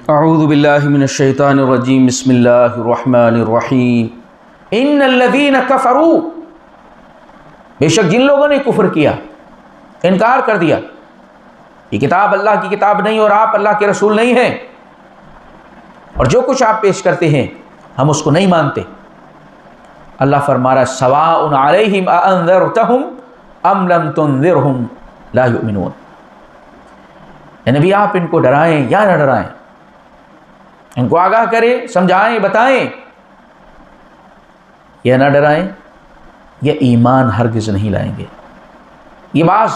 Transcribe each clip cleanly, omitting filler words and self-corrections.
اعوذ باللہ من الشیطان الرجیم بسم اللہ الرحمن الرحیم ان الذین کفروا، بے شک جن لوگوں نے کفر کیا، انکار کر دیا، یہ کتاب اللہ کی کتاب نہیں اور آپ اللہ کے رسول نہیں ہیں، اور جو کچھ آپ پیش کرتے ہیں ہم اس کو نہیں مانتے، اللہ فرما رہا ہے سواء علیہم اانذرتہم ام لم تنذرہم لا یؤمنون۔ اے نبی آپ ان کو ڈرائیں یا نہ ڈرائیں، ان کو آگاہ کریں، سمجھائیں، بتائیں یا نہ ڈرائیں، یہ ایمان ہرگز نہیں لائیں گے۔ یہ بعض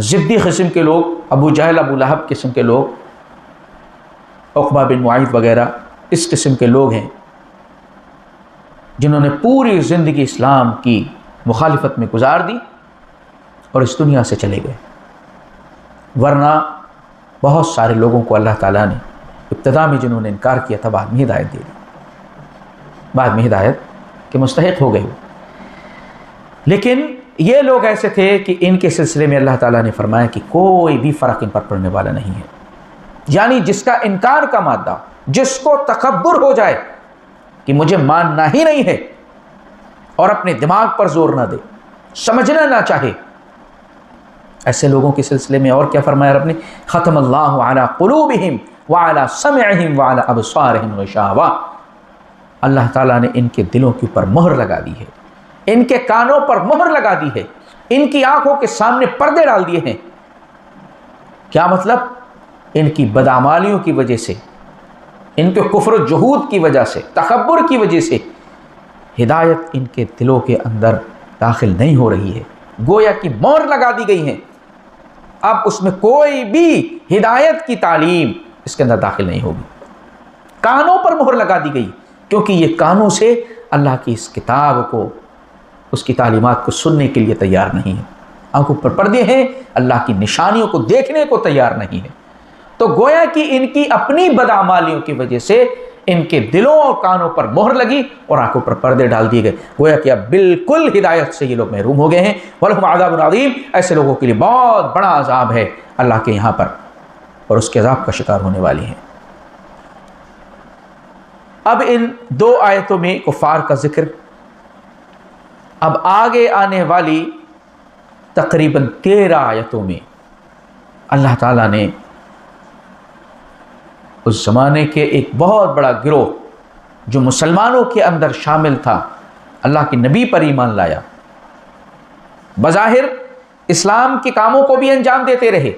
ضدی قسم کے لوگ، ابو جہل، ابو لہب قسم کے لوگ، عقبہ بن معیط وغیرہ اس قسم کے لوگ ہیں جنہوں نے پوری زندگی اسلام کی مخالفت میں گزار دی اور اس دنیا سے چلے گئے، ورنہ بہت سارے لوگوں کو اللہ تعالیٰ نے ابتدا میں جنہوں نے انکار کیا تھا بعد میں ہدایت دے دی، بعد میں ہدایت کے مستحق ہو گئے ہو۔ لیکن یہ لوگ ایسے تھے کہ ان کے سلسلے میں اللہ تعالیٰ نے فرمایا کہ کوئی بھی فرق ان پر پڑنے والا نہیں ہے، یعنی جس کا انکار کا مادہ، جس کو تکبر ہو جائے کہ مجھے ماننا ہی نہیں ہے اور اپنے دماغ پر زور نہ دے، سمجھنا نہ چاہے، ایسے لوگوں کے سلسلے میں اور کیا فرمایا رب نے؟ ختم اللہ علی قلوبہم وعلی سمعہم وعلی ابصارہم غشاوہ، اللہ تعالیٰ نے ان کے دلوں کے اوپر مہر لگا دی ہے، ان کے کانوں پر مہر لگا دی ہے، ان کی آنکھوں کے سامنے پردے ڈال دیے ہیں۔ کیا مطلب؟ ان کی بدعمالیوں کی وجہ سے، ان کے کفر و جحود کی وجہ سے، تکبر کی وجہ سے ہدایت ان کے دلوں کے اندر داخل نہیں ہو رہی ہے، گویا کہ مہر لگا دی گئی ہے، اب اس میں کوئی بھی ہدایت کی تعلیم اس کے اندر داخل نہیں ہوگی۔ کانوں پر مہر لگا دی گئی کیونکہ یہ کانوں سے اللہ کی اس کتاب کو، اس کی تعلیمات کو سننے کے لیے تیار نہیں ہے، آنکھوں پر پردے ہیں، اللہ کی نشانیوں کو دیکھنے کو تیار نہیں ہے، تو گویا کہ ان کی اپنی بدعمالیوں کی وجہ سے ان کے دلوں اور کانوں پر مہر لگی اور آنکھوں پر پردے ڈال دیے گئے، گویا کہ اب بالکل ہدایت سے یہ لوگ محروم ہو گئے ہیں۔ وَلَهُمْ عَذَابٌ عَظِيمٌ، ایسے لوگوں کے لیے بہت بڑا عذاب ہے اللہ کے یہاں پر، اور اس کے عذاب کا شکار ہونے والی ہیں۔ اب ان دو آیتوں میں کفار کا ذکر، اب آگے آنے والی تقریباً 13 آیتوں میں اللہ تعالیٰ نے اس زمانے کے ایک بہت بڑا گروہ جو مسلمانوں کے اندر شامل تھا، اللہ کے نبی پر ایمان لایا، بظاہر اسلام کے کاموں کو بھی انجام دیتے رہے،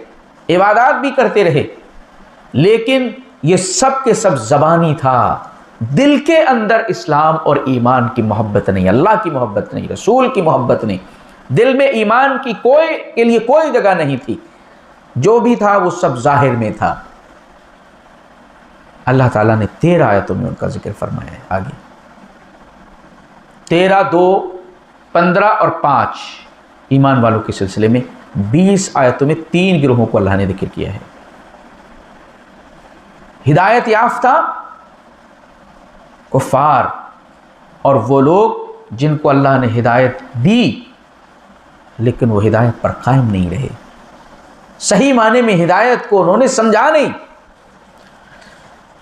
عبادات بھی کرتے رہے، لیکن یہ سب کے سب زبانی تھا، دل کے اندر اسلام اور ایمان کی محبت نہیں، اللہ کی محبت نہیں، رسول کی محبت نہیں، دل میں ایمان کی کے لیے کوئی جگہ نہیں تھی، جو بھی تھا وہ سب ظاہر میں تھا۔ اللہ تعالیٰ نے 13 آیتوں میں ان کا ذکر فرمایا ہے۔ آگے 13، 2، 15 اور 5 ایمان والوں کے سلسلے میں 20 آیتوں میں 3 گروہوں کو اللہ نے ذکر کیا ہے۔ ہدایت یافتہ کفار اور وہ لوگ جن کو اللہ نے ہدایت دی لیکن وہ ہدایت پر قائم نہیں رہے، صحیح معنی میں ہدایت کو انہوں نے سمجھا نہیں۔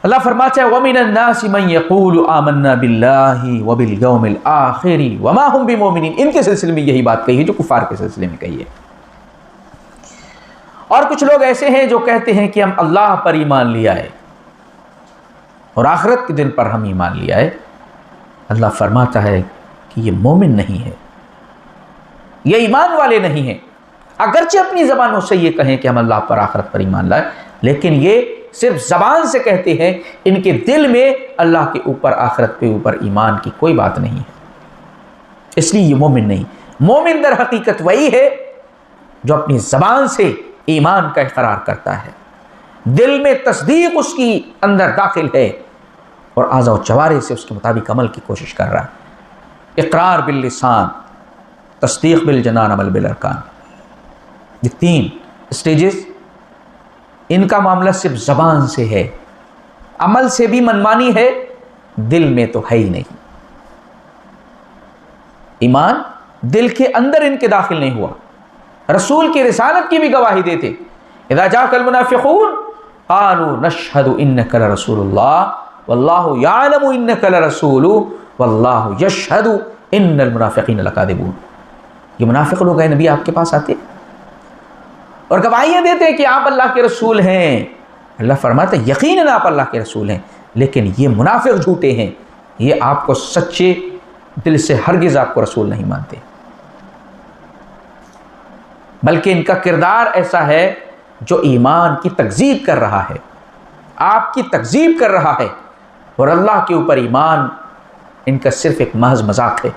اللہ فرماتا ہے وَمِنَ النَّاسِ مَن يَقُولُ آمَنَّا بِاللَّهِ وَبِالْيَوْمِ الْآخِرِ وَمَا هُمْ بِمُؤْمِنِينَ، ان کے سلسلے میں یہی بات کہی ہے جو کفار کے سلسلے میں کہی ہے۔ اور کچھ لوگ ایسے ہیں جو کہتے ہیں کہ ہم اللہ پر ایمان لیا ہے اور آخرت کے دن پر ہم ایمان لیا ہے، اللہ فرماتا ہے کہ یہ مومن نہیں ہے، یہ ایمان والے نہیں ہیں، اگرچہ اپنی زبانوں سے یہ کہیں کہ ہم اللہ پر آخرت پر ایمان لائے، لیکن یہ صرف زبان سے کہتے ہیں، ان کے دل میں اللہ کے اوپر، آخرت کے اوپر ایمان کی کوئی بات نہیں ہے، اس لیے یہ مومن نہیں۔ مومن در حقیقت وہی ہے جو اپنی زبان سے ایمان کا اقرار کرتا ہے، دل میں تصدیق اس کی اندر داخل ہے اور اعضاء و جوارح سے اس کے مطابق عمل کی کوشش کر رہا ہے۔ اقرار باللسان، تصدیق بالجنان، عمل بالارکان، یہ 3 سٹیجز، ان کا معاملہ صرف زبان سے ہے، عمل سے بھی منمانی ہے، دل میں تو ہے ہی نہیں، ایمان دل کے اندر ان کے داخل نہیں ہوا۔ رسول کی رسالت کی بھی گواہی دیتے، اذا جاءك المنافقون قالوا نشهد انك لرسول الله والله يعلم انك لرسول والله يشهد ان المنافقين لكاذبون. یہ منافق لوگ ہیں نبی آپ کے پاس آتے اور گواہیاں دیتے ہیں کہ آپ اللہ کے رسول ہیں. اللہ فرماتا ہے یقیناً آپ اللہ کے رسول ہیں، لیکن یہ منافق جھوٹے ہیں، یہ آپ کو سچے دل سے ہرگز آپ کو رسول نہیں مانتے، بلکہ ان کا کردار ایسا ہے جو ایمان کی تکذیب کر رہا ہے، آپ کی تکذیب کر رہا ہے، اور اللہ کے اوپر ایمان ان کا صرف ایک محض مذاق ہے.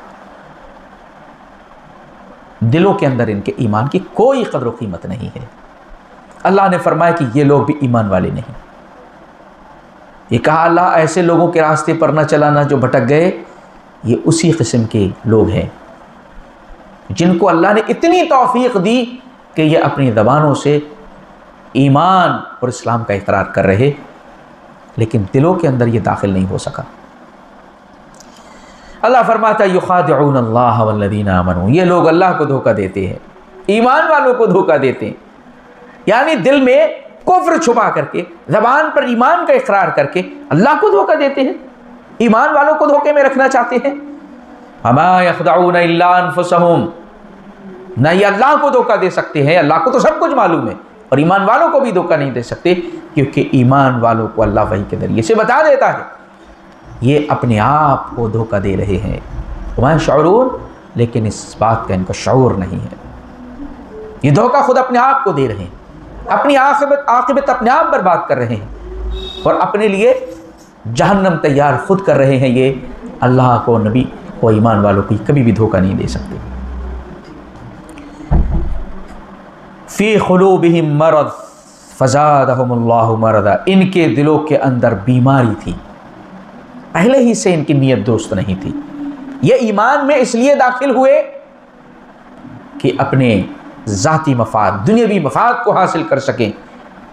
دلوں کے اندر ان کے ایمان کی کوئی قدر و قیمت نہیں ہے. اللہ نے فرمایا کہ یہ لوگ بھی ایمان والے نہیں. یہ کہا اللہ ایسے لوگوں کے راستے پر نہ چلانا جو بھٹک گئے، یہ اسی قسم کے لوگ ہیں جن کو اللہ نے اتنی توفیق دی کہ یہ اپنی زبانوں سے ایمان اور اسلام کا اقرار کر رہے، لیکن دلوں کے اندر یہ داخل نہیں ہو سکا. اللہ فرماتا ہے یخادعون اللہ والذین آمنوا، یہ لوگ اللہ کو دھوکہ دیتے ہیں، ایمان والوں کو دھوکہ دیتے ہیں، یعنی دل میں کفر چھپا کر کے، زبان پر ایمان کا اقرار کر کے اللہ کو دھوکہ دیتے ہیں، ایمان والوں کو دھوکے میں رکھنا چاہتے ہیں. وما یخدعون الا انفسہم، نہ یہ اللہ کو دھوکہ دے سکتے ہیں، اللہ کو تو سب کچھ معلوم ہے، اور ایمان والوں کو بھی دھوکہ نہیں دے سکتے، کیونکہ ایمان والوں کو اللہ وحی کے ذریعے سے بتا دیتا ہے. یہ اپنے آپ کو دھوکہ دے رہے ہیں، وما یشعرون، لیکن اس بات کا ان کا شعور نہیں ہے. یہ دھوکہ خود اپنے آپ کو دے رہے ہیں، اپنی عاقبت اپنے آپ برباد کر رہے ہیں، اور اپنے لیے جہنم تیار خود کر رہے ہیں. یہ اللہ کو، نبی کو، ایمان والوں کو کبھی بھی دھوکہ نہیں دے سکتے. فی قلوبہم مرض فزادہم اللہ مرضا، ان کے دلوں کے اندر بیماری تھی، پہلے ہی سے ان کی نیت درست نہیں تھی. یہ ایمان میں اس لیے داخل ہوئے کہ اپنے ذاتی مفاد، دنیاوی مفاد کو حاصل کر سکیں.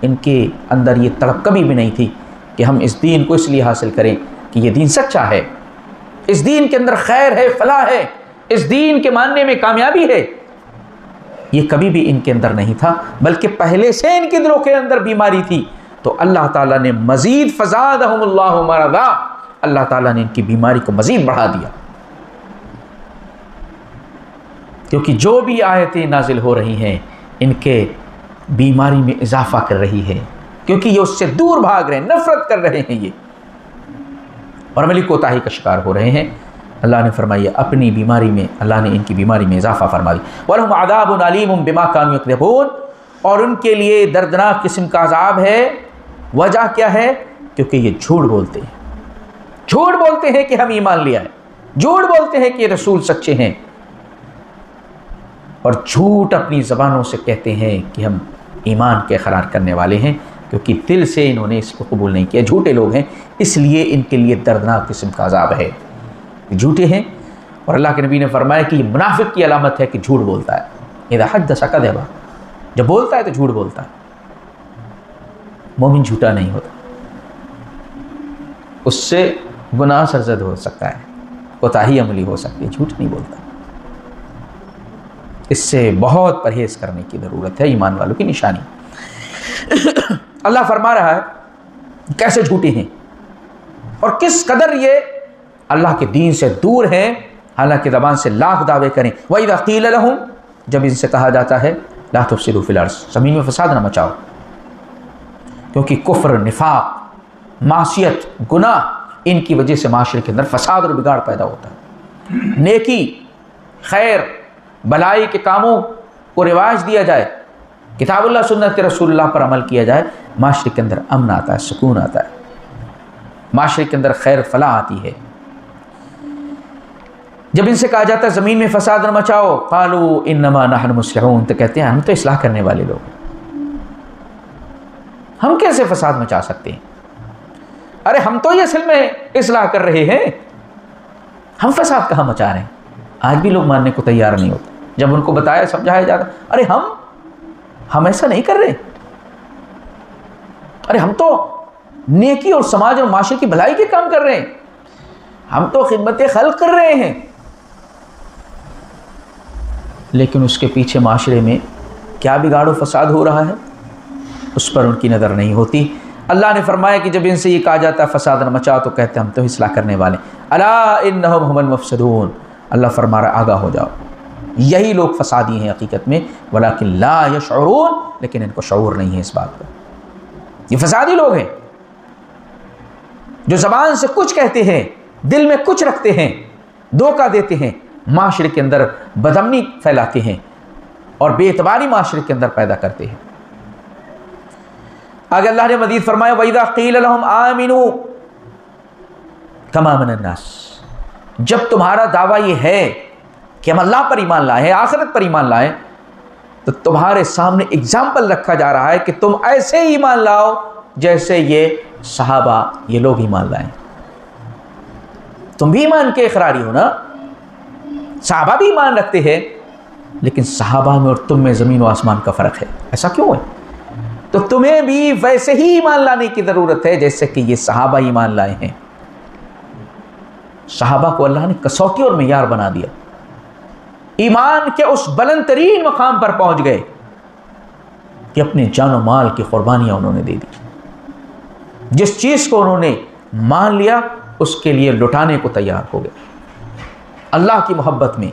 ان کے اندر یہ تڑپ کبھی بھی نہیں تھی کہ ہم اس دین کو اس لیے حاصل کریں کہ یہ دین سچا ہے، اس دین کے اندر خیر ہے، فلاح ہے، اس دین کے ماننے میں کامیابی ہے. یہ کبھی بھی ان کے اندر نہیں تھا، بلکہ پہلے سے ان کے دلوں کے اندر بیماری تھی. تو اللہ تعالیٰ نے مزید فزادہم اللہ مرضا، اللہ تعالیٰ نے ان کی بیماری کو مزید بڑھا دیا. کیونکہ جو بھی آیتیں نازل ہو رہی ہیں ان کے بیماری میں اضافہ کر رہی ہے، کیونکہ یہ اس سے دور بھاگ رہے ہیں، نفرت کر رہے ہیں یہ، اور عملی کوتاہی کا شکار ہو رہے ہیں. اللہ نے فرمایا اپنی بیماری میں، اللہ نے ان کی بیماری میں اضافہ فرما دی. وَلَهُمْ عَذَابٌ عَلِيمٌ بِمَا كَانُوا يَكْذِبُونَ، اور ان کے لیے دردناک قسم کا عذاب ہے. وجہ کیا ہے؟ کیونکہ یہ جھوٹ بولتے ہیں، جھوٹ بولتے ہیں کہ ہم ایمان لے آئے، جھوٹ بولتے ہیں کہ یہ رسول سچے ہیں، اور جھوٹ اپنی زبانوں سے کہتے ہیں کہ ہم ایمان کے اقرار کرنے والے ہیں، کیونکہ دل سے انہوں نے اس کو قبول نہیں کیا. جھوٹے لوگ ہیں، اس لیے ان کے لیے دردناک قسم کا عذاب ہے. جھوٹے ہیں، اور اللہ کے نبی نے فرمایا کہ یہ منافق کی علامت ہے کہ جھوٹ بولتا ہے. اذا حدث کذب، جب بولتا ہے تو جھوٹ بولتا ہے. مومن جھوٹا نہیں ہوتا، اس سے گناہ سرزد ہو سکتا ہے، کوتاہی عملی ہو سکتی ہے، جھوٹ نہیں بولتا. اس سے بہت پرہیز کرنے کی ضرورت ہے، ایمان والوں کی نشانی. اللہ فرما رہا ہے کیسے جھوٹے ہیں اور کس قدر یہ اللہ کے دین سے دور ہیں، حالانکہ زبان سے لاکھ دعوے کریں. وَإِذَا قِيلَ لَهُمْ، جب ان سے کہا جاتا ہے لا تفسدوا فی الارض، زمین میں فساد نہ مچاؤ، کیونکہ کفر، نفاق، معصیت، گناہ، ان کی وجہ سے معاشرے کے اندر فساد اور بگاڑ پیدا ہوتا ہے. نیکی، خیر، بھلائی کے کاموں کو رواج دیا جائے، کتاب اللہ سنت رسول اللہ پر عمل کیا جائے، معاشرے کے اندر امن آتا ہے، سکون آتا ہے، معاشرے کے اندر خیر فلاح آتی ہے. جب ان سے کہا جاتا ہے زمین میں فساد نہ مچاؤ، قالوا انما نحن مصلحون، تو کہتے ہیں ہم تو اصلاح کرنے والے لوگ ہیں، ہم کیسے فساد مچا سکتے ہیں؟ ارے ہم تو یہ اصل میں اصلاح کر رہے ہیں، ہم فساد کہاں مچا رہے ہیں؟ آج بھی لوگ ماننے کو تیار نہیں ہوتے. جب ان کو بتایا، سمجھایا جاتا، ارے ہم ایسا نہیں کر رہے، ارے ہم تو نیکی اور سماج اور معاشرے کی بھلائی کے کام کر رہے ہیں، ہم تو خدمت خلق کر رہے ہیں. لیکن اس کے پیچھے معاشرے میں کیا بگاڑ و فساد ہو رہا ہے؟ اس پر ان کی نظر نہیں ہوتی۔ اللہ نے فرمایا کہ جب ان سے یہ کہا جاتا ہے فساد مچا تو کہتے ہیں ہم تو اصلاح کرنے والے۔ الا انہم هم المفسدون، اللہ فرما رہا آگاہ ہو جاؤ، یہی لوگ فسادی ہیں حقیقت میں، ولکن لا یشعرون، لیکن ان کو شعور نہیں ہے اس بات کا۔ یہ فسادی لوگ ہیں جو زبان سے کچھ کہتے ہیں، دل میں کچھ رکھتے ہیں، دھوکہ دیتے ہیں، معاشرے کے اندر بدامنی پھیلاتے ہیں اور بے اعتباری معاشرے کے اندر پیدا کرتے ہیں۔ آگے اللہ نے مزید فرمایا وَإِذَا قِيلَ لَهُمْ آمِنُوا كَمَا آمَنَ النَّاسُ، جب تمہارا دعویٰ یہ ہے کہ ہم اللہ پر ایمان لائے ہیں، آخرت پر ایمان لائے، تو تمہارے سامنے اگزامپل رکھا جا رہا ہے کہ تم ایسے ایمان لاؤ جیسے یہ صحابہ، یہ لوگ ایمان لائیں۔ تم بھی ایمان کے اقراری ہو نا، صحابہ بھی ایمان رکھتے ہیں، لیکن صحابہ میں اور تم میں زمین و آسمان کا فرق ہے۔ ایسا کیوں ہے؟ تو تمہیں بھی ویسے ہی ایمان لانے کی ضرورت ہے جیسے کہ یہ صحابہ ایمان لائے ہیں۔ صحابہ کو اللہ نے کسوٹی اور معیار بنا دیا، ایمان کے اس بلند ترین مقام پر پہنچ گئے کہ اپنے جان و مال کی قربانیاں انہوں نے دے دی۔ جس چیز کو انہوں نے مان لیا اس کے لیے لٹانے کو تیار ہو گئے۔ اللہ کی محبت میں،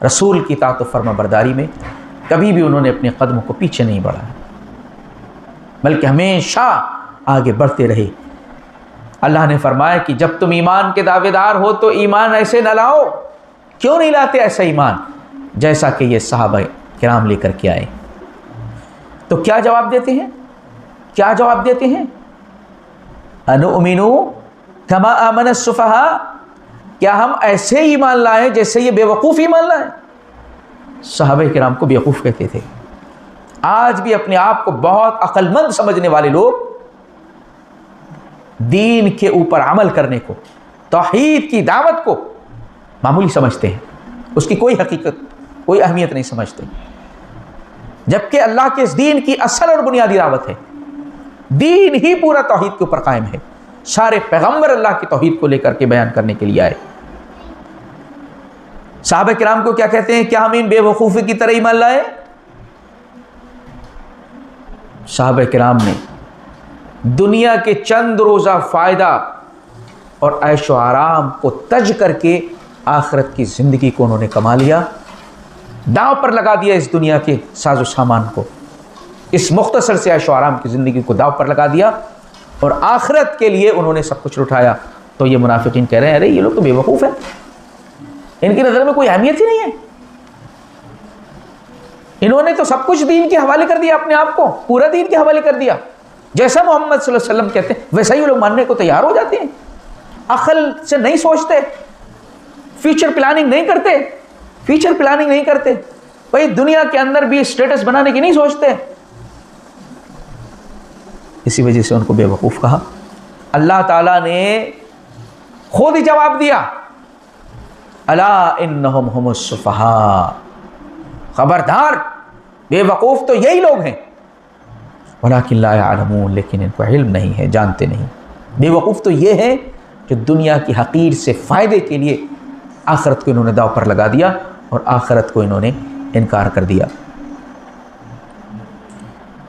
رسول کی اطاعت و فرما برداری میں کبھی بھی انہوں نے اپنے قدموں کو پیچھے نہیں بڑھایا، بلکہ ہمیشہ آگے بڑھتے رہے۔ اللہ نے فرمایا کہ جب تم ایمان کے دعوے دار ہو تو ایمان ایسے نہ لاؤ۔ کیوں نہیں لاتے ایسا ایمان جیسا کہ یہ صحابہ کرام لے کر کے آئے؟ تو کیا جواب دیتے ہیں؟ کیا جواب دیتے ہیں؟ انؤمنوا کما آمن السفہاء، کیا ہم ایسے ایمان لائیں جیسے یہ بے وقوف ایمان لائیں؟ صحابہ کرام کو بیوقوف کہتے تھے۔ آج بھی اپنے آپ کو بہت عقل مند سمجھنے والے لوگ دین کے اوپر عمل کرنے کو، توحید کی دعوت کو معمولی سمجھتے ہیں، اس کی کوئی حقیقت، کوئی اہمیت نہیں سمجھتے، جبکہ اللہ کے اس دین کی اصل اور بنیادی دعوت ہے۔ دین ہی پورا توحید کے اوپر قائم ہے، سارے پیغمبر اللہ کی توحید کو لے کر کے بیان کرنے کے لیے آئے۔ صحابہ کرام کو کیا کہتے ہیں؟ کیا ہم ان بے وقوفی کی طرح ایمان لائے؟ صحابہ کرام نے دنیا کے چند روزہ فائدہ اور عیش و آرام کو تج کر کے آخرت کی زندگی کو انہوں نے کما لیا، داؤ پر لگا دیا اس دنیا کے ساز و سامان کو، اس مختصر سے عیش و آرام کی زندگی کو داؤ پر لگا دیا اور آخرت کے لیے انہوں نے سب کچھ اٹھایا۔ تو یہ منافقین کہہ رہے ہیں ارے یہ لوگ تو بے وقوف ہیں، ان کی نظر میں کوئی اہمیت ہی نہیں ہے، انہوں نے تو سب کچھ دین کے حوالے کر دیا، اپنے آپ کو پورا دین کے حوالے کر دیا، جیسا محمد صلی اللہ علیہ وسلم کہتے ہیں ویسا ہی وہ لوگ ماننے کو تیار ہو جاتے ہیں، عقل سے نہیں سوچتے، فیوچر پلاننگ نہیں کرتے، فیوچر پلاننگ نہیں کرتے، بھائی دنیا کے اندر بھی اسٹیٹس بنانے کی نہیں سوچتے، اسی وجہ سے ان کو بے وقوف کہا۔ اللہ تعالیٰ نے خود ہی جواب دیا، الا انہم هم السفہاء، خبردار بے وقوف تو یہی لوگ ہیں، ولکن لا يعلمون، لیکن ان کو علم نہیں ہے، جانتے نہیں۔ بے وقوف تو یہ ہے جو دنیا کی حقیر سے فائدے کے لیے آخرت کو انہوں نے داؤ پر لگا دیا اور آخرت کو انہوں نے انکار کر دیا۔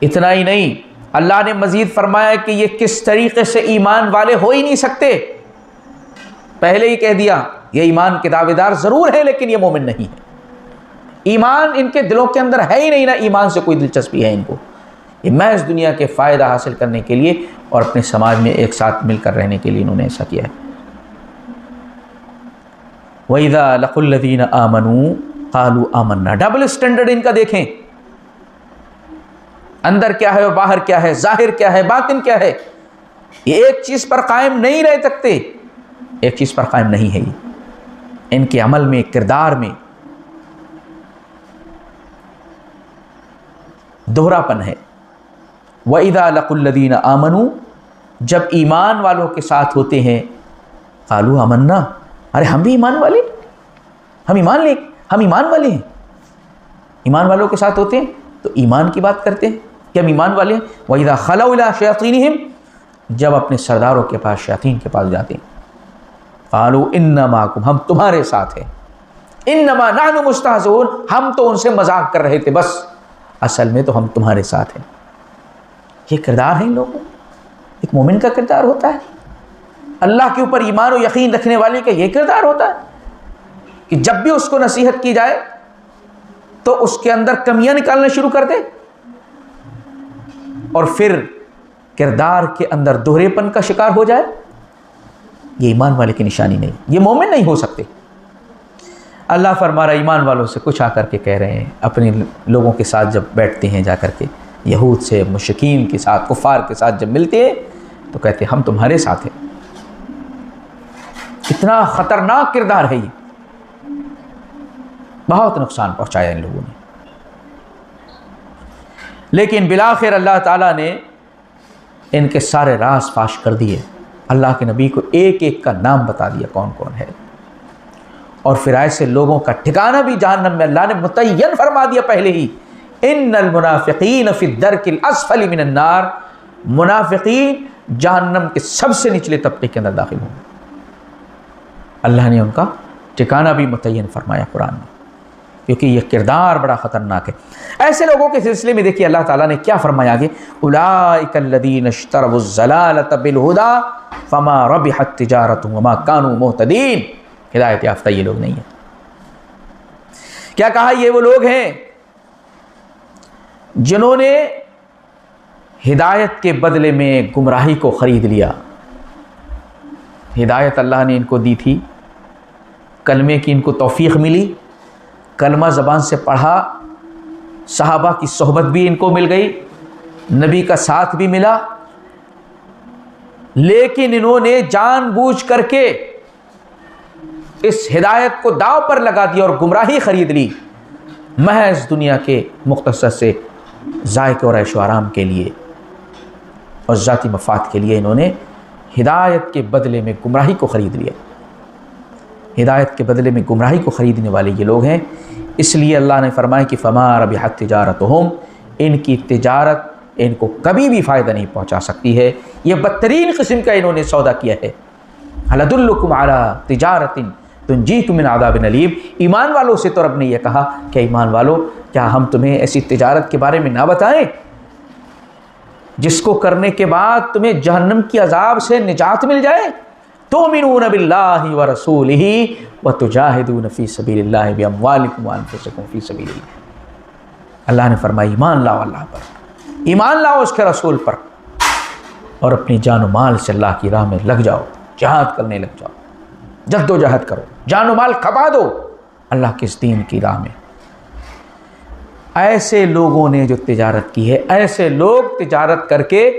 اتنا ہی نہیں، اللہ نے مزید فرمایا کہ یہ کس طریقے سے ایمان والے ہو ہی نہیں سکتے، پہلے ہی کہہ دیا یہ ایمان کے دعوے دار ضرور ہے لیکن یہ مومن نہیں ہے، ایمان ان کے دلوں کے اندر ہے ہی نہیں، نہ ایمان سے کوئی دلچسپی ہے ان کو، یہ محض دنیا کے فائدہ حاصل کرنے کے لیے اور اپنے سماج میں ایک ساتھ مل کر رہنے کے لیے انہوں نے ایسا کیا ہے۔ وَإِذَا لَقُوا الَّذِينَ آمَنُوا قَالُوا آمَنَّا، ڈبل سٹینڈرڈ ان کا دیکھیں، اندر کیا ہے اور باہر کیا ہے، ظاہر کیا ہے باطن کیا ہے، یہ ایک چیز پر قائم نہیں رہ سکتے، ایک چیز پر قائم نہیں ہے، یہ ان کے عمل میں، کردار میں دوہرا پن ہے۔ وَإِذَا لَقُوا الَّذِينَ آمَنُوا، جب ایمان والوں کے ساتھ ہوتے ہیں، قَالُوا آمَنَّا، ارے ہم بھی ایمان والے، ہم ایمان والے ہیں، ایمان والوں کے ساتھ ہوتے ہیں تو ایمان کی بات کرتے ہیں کہ ہم ایمان والے ہیں۔ وَإِذَا خَلَوْا إِلَىٰ شَيَاطِينِهِمْ، جب اپنے سرداروں کے پاس، شیاطین کے پاس جاتے ہیں، قَالُوا إِنَّا مَعَكُمْ، ہم تمہارے ساتھ ہیں، إِنَّمَا نَحْنُ مُسْتَهْزِئُونَ، ہم تو ان سے مذاق کر رہے تھے، بس اصل میں تو ہم تمہارے ساتھ ہیں۔ یہ کردار ہے ان لوگوں، ایک مومن کا کردار ہوتا ہے، اللہ کے اوپر ایمان و یقین رکھنے والے کا یہ کردار ہوتا ہے کہ جب بھی اس کو نصیحت کی جائے تو اس کے اندر کمیاں نکالنا شروع کر دے، اور پھر کردار کے اندر دوہرے پن کا شکار ہو جائے. یہ ایمان والے کی نشانی نہیں، یہ مومن نہیں ہو سکتے. اللہ فرما رہا ایمان والوں سے کچھ آ کر کے کہہ رہے ہیں، اپنے لوگوں کے ساتھ جب بیٹھتے ہیں جا کر کے، یہود سے، مشرکین کے ساتھ، کفار کے ساتھ جب ملتے ہیں تو کہتے ہیں ہم تمہارے ساتھ ہیں. اتنا خطرناک کردار ہے یہ، بہت نقصان پہنچایا ان لوگوں نے. لیکن بالآخر اللہ تعالیٰ نے ان کے سارے راز فاش کر دیے. اللہ کے نبی کو ایک ایک کا نام بتا دیا کون کون ہے، اور پھر ایسے لوگوں کا ٹھکانہ بھی جہنم میں اللہ نے متعین فرما دیا پہلے ہی. ان المنافقین فی الدرک الاسفل من النار، منافقین جہنم کے سب سے نچلے طبقے کے اندر داخل ہوں گے. اللہ نے ان کا ٹھکانہ بھی متعین فرمایا قرآن میں، کیونکہ یہ کردار بڑا خطرناک ہے. ایسے لوگوں کے سلسلے میں دیکھیے اللہ تعالیٰ نے کیا فرمایا آگے، اولئک الذین اشتروا الضلالۃ بالہدی فما ربحت تجارتهم وما كانوا مہتدین. ہدایت یافتہ یہ لوگ نہیں ہیں. کیا کہا، یہ وہ لوگ ہیں جنہوں نے ہدایت کے بدلے میں گمراہی کو خرید لیا. ہدایت اللہ نے ان کو دی تھی، کلمے کی ان کو توفیق ملی، کلمہ زبان سے پڑھا، صحابہ کی صحبت بھی ان کو مل گئی، نبی کا ساتھ بھی ملا، لیکن انہوں نے جان بوجھ کر کے اس ہدایت کو داؤ پر لگا دیا اور گمراہی خرید لی، محض دنیا کے مختصر سے ذائقے اور عیش و آرام کے لیے اور ذاتی مفاد کے لیے انہوں نے ہدایت کے بدلے میں گمراہی کو خرید لیا. ہدایت کے بدلے میں گمراہی کو خریدنے والے یہ لوگ ہیں. اس لیے اللہ نے فرمایا کہ فما ربحت تجارتہم، ان کی تجارت ان کو کبھی بھی فائدہ نہیں پہنچا سکتی ہے. یہ بدترین قسم کا انہوں نے سودا کیا ہے. هل ادلکم علی تجارت تنجیکم من عذاب علیم. ایمان والوں سے تو رب نے یہ کہا کہ ایمان والو، کیا ہم تمہیں ایسی تجارت کے بارے میں نہ بتائیں جس کو کرنے کے بعد تمہیں جہنم کی عذاب سے نجات مل جائے. تؤمنون باللہ ورسولہ وتجاہدون فی سبیل اللہ باموالکم وانفسکم فی سبیل اللہ. اللہ نے فرمایا ایمان لاؤ اللہ پر، ایمان لاؤ اس کے رسول پر، اور اپنی جان و مال سے اللہ کی راہ میں لگ جاؤ، جہاد کرنے لگ جاؤ، جد و جہد کرو، جان و مال کھپا دو اللہ کے اس دین کی راہ میں. ایسے لوگوں نے جو تجارت کی ہے، ایسے لوگ تجارت کر کے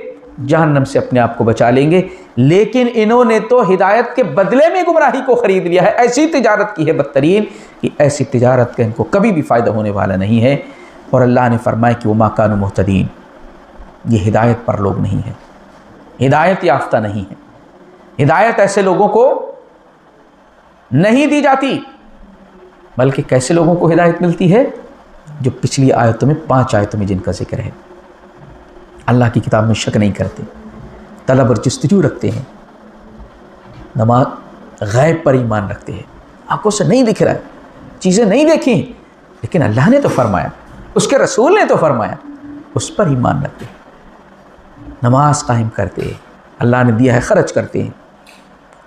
جہنم سے اپنے آپ کو بچا لیں گے. لیکن انہوں نے تو ہدایت کے بدلے میں گمراہی کو خرید لیا ہے. ایسی تجارت کی ہے بدترین کہ ایسی تجارت کا ان کو کبھی بھی فائدہ ہونے والا نہیں ہے. اور اللہ نے فرمایا کہ وما كانوا مہتدین، یہ ہدایت پر لوگ نہیں ہیں، ہدایت یافتہ نہیں ہیں. ہدایت ایسے لوگوں کو نہیں دی جاتی، بلکہ کیسے لوگوں کو ہدایت ملتی ہے؟ جو پچھلی آیتوں میں 5 آیتوں میں جن کا ذکر ہے، اللہ کی کتاب میں شک نہیں کرتے، طلب اور جستجو رکھتے ہیں، نماز غیب پر ایمان رکھتے ہیں. آنکھوں سے نہیں دکھ رہا ہے، چیزیں نہیں دیکھی، لیکن اللہ نے تو فرمایا، اس کے رسول نے تو فرمایا، اس پر ایمان رکھتے ہیں. نماز قائم کرتے ہیں، اللہ نے دیا ہے خرچ کرتے ہیں.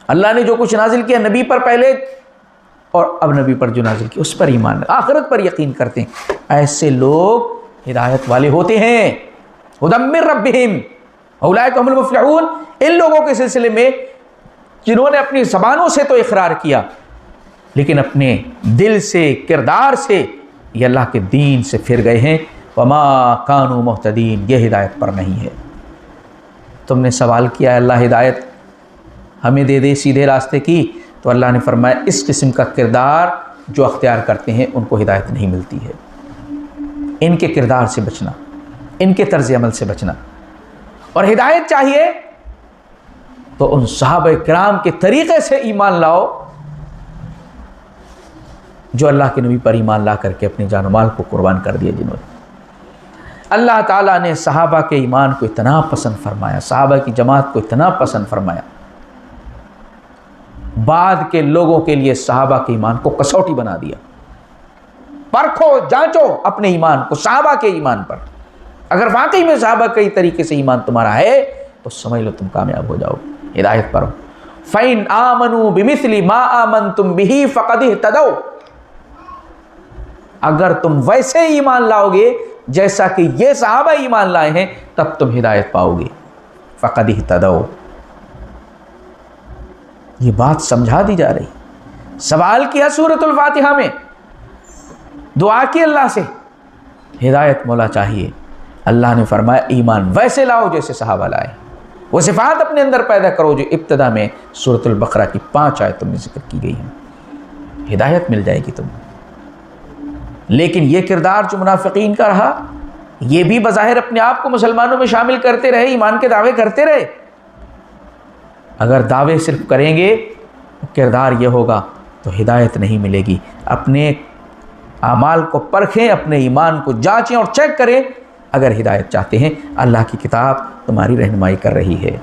اللہ نے جو کچھ نازل کیا نبی پر پہلے اور اب نبی پر جو نازل کیا اس پر ایمان، آخرت پر یقین کرتے ہیں. ایسے لوگ ہدایت والے ہوتے ہیں. ہدی من ربہم اولئک هم المفلحون. ان لوگوں کے سلسلے میں جنہوں نے اپنی زبانوں سے تو اقرار کیا، لیکن اپنے دل سے، کردار سے یہ اللہ کے دین سے پھر گئے ہیں. وما كانوا مہتدین، یہ ہدایت پر نہیں ہے. تم نے سوال کیا ہے اللہ ہدایت ہمیں دے دے سیدھے راستے کی، تو اللہ نے فرمایا اس قسم کا کردار جو اختیار کرتے ہیں ان کو ہدایت نہیں ملتی ہے. ان کے کردار سے بچنا، ان کے طرز عمل سے بچنا. اور ہدایت چاہیے تو ان صحابہ کرام کے طریقے سے ایمان لاؤ جو اللہ کے نبی پر ایمان لا کر کے اپنے جان و مال کو قربان کر دیا جنہوں نے. اللہ تعالیٰ نے صحابہ کے ایمان کو اتنا پسند فرمایا، صحابہ کی جماعت کو اتنا پسند فرمایا، بعد کے لوگوں کے لیے صحابہ کے ایمان کو کسوٹی بنا دیا. پرکھو، جانچو اپنے ایمان کو صحابہ کے ایمان پر. اگر واقعی میں صحابہ کے طریقے سے ایمان تمہارا ہے تو سمجھ لو تم کامیاب ہو جاؤ، ہدایت پر ہو۔ فَإِنْ آمَنُوا بِمِثْلِ مَا آمَنْتُمْ بِهِ فَقَدِ اهْتَدَوْا، اگر تم ویسے ایمان لاؤ گے جیسا کہ یہ صحابہ ایمان لائے ہیں تب تم ہدایت پاؤ گے۔ فَقَدِ اهْتَدَوْا، یہ بات سمجھا دی جا رہی۔ سوال کیا سورۃ الفاتحہ میں، دعا کی اللہ سے، ہدایت مولا چاہیے۔ اللہ نے فرمایا ایمان ویسے لاؤ جیسے صحابہ لائے، وہ صفات اپنے اندر پیدا کرو جو ابتدا میں سورۃ البقرہ کی 5 آیتوں میں ذکر کی گئی ہیں، ہدایت مل جائے گی تمہیں۔ لیکن یہ کردار جو منافقین کا رہا، یہ بھی بظاہر اپنے آپ کو مسلمانوں میں شامل کرتے رہے، ایمان کے دعوے کرتے رہے۔ اگر دعوے صرف کریں گے کردار یہ ہوگا تو ہدایت نہیں ملے گی۔ اپنے اعمال کو پرکھیں، اپنے ایمان کو جانچیں اور چیک کریں، اگر ہدایت چاہتے ہیں اللہ کی کتاب تمہاری رہنمائی کر رہی ہے۔